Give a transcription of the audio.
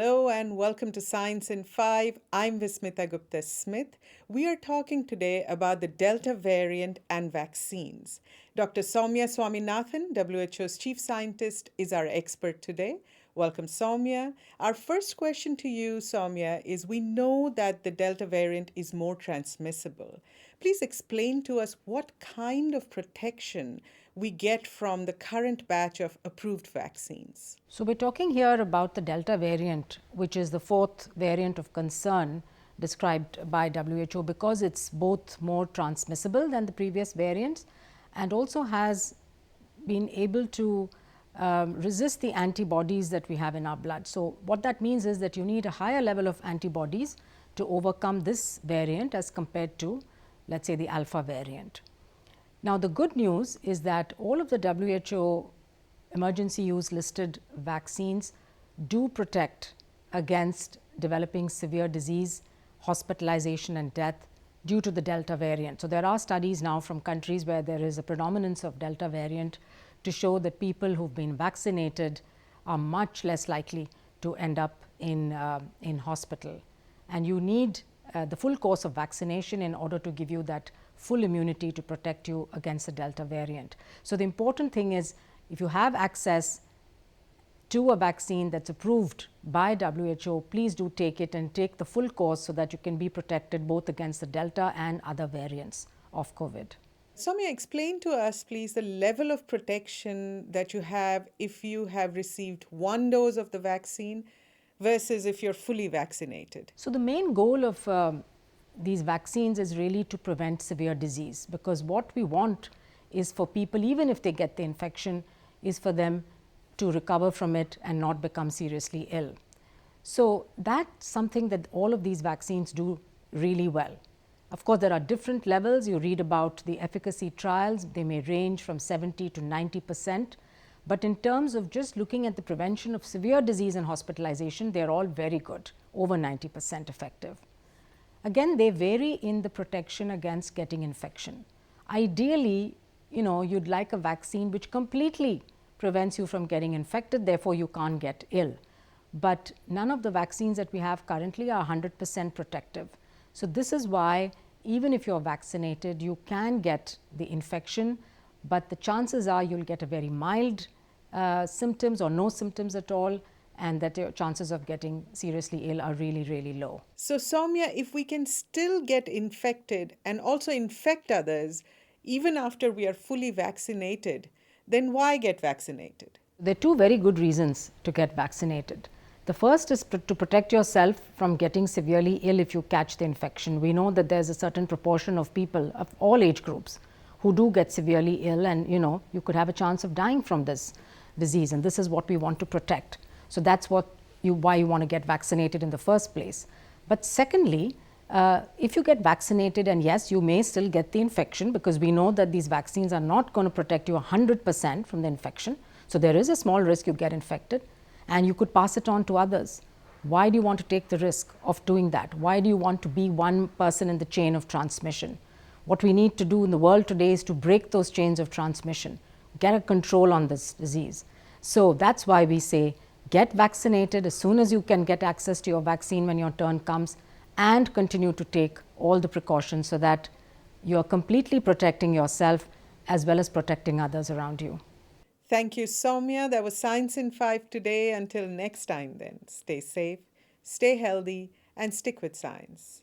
Hello and welcome to Science in 5. I'm Vismita Gupta Smith. We are talking today about the Delta variant and vaccines. Dr. Soumya Swaminathan, WHO's chief scientist, is our expert today. Welcome, Soumya. Our first question to you, Soumya, is we know that the Delta variant is more transmissible. Please explain to us what kind of protection we get from the current batch of approved vaccines. So, we are talking here about the Delta variant, which is the fourth variant of concern described by WHO, because it is both more transmissible than the previous variants and also has been able to resist the antibodies that we have in our blood. So, what that means is that you need a higher level of antibodies to overcome this variant as compared to, let us say, the alpha variant. Now, the good news is that all of the WHO emergency use listed vaccines do protect against developing severe disease, hospitalization and death due to the Delta variant. So, there are studies now from countries where there is a predominance of Delta variant to show that people who have been vaccinated are much less likely to end up in hospital. And you need the full course of vaccination in order to give you that full immunity to protect you against the Delta variant. So, the important thing is, if you have access to a vaccine that is approved by WHO, please do take it and take the full course so that you can be protected both against the Delta and other variants of COVID. Soumya, explain to us please the level of protection that you have if you have received one dose of the vaccine versus if you are fully vaccinated. So, the main goal of these vaccines is really to prevent severe disease, because what we want is for people, even if they get the infection, is for them to recover from it and not become seriously ill. So, that's something that all of these vaccines do really well. Of course, there are different levels. You read about the efficacy trials, they may range from 70 to 90%, but in terms of just looking at the prevention of severe disease and hospitalization, they are all very good, over 90% effective. Again, they vary in the protection against getting infection. Ideally, you would like a vaccine which completely prevents you from getting infected, therefore, you can't get ill. But none of the vaccines that we have currently are 100% protective. So, this is why even if you are vaccinated, you can get the infection, but the chances are you will get a very mild symptoms or no symptoms at all, and that your chances of getting seriously ill are really, really low. So, Soumya, if we can still get infected and also infect others even after we are fully vaccinated, then why get vaccinated? There are two very good reasons to get vaccinated. The first is to protect yourself from getting severely ill if you catch the infection. We know that there is a certain proportion of people of all age groups who do get severely ill, and you could have a chance of dying from this disease, and this is what we want to protect. So, that is why you want to get vaccinated in the first place. But secondly, if you get vaccinated, and yes, you may still get the infection, because we know that these vaccines are not going to protect you 100% from the infection. So, there is a small risk you get infected and you could pass it on to others. Why do you want to take the risk of doing that? Why do you want to be one person in the chain of transmission? What we need to do in the world today is to break those chains of transmission, get a control on this disease. So, that is why we say get vaccinated as soon as you can get access to your vaccine when your turn comes, and continue to take all the precautions so that you are completely protecting yourself as well as protecting others around you. Thank you, Soumya. That was Science in 5 today. Until next time then, stay safe, stay healthy, and stick with science.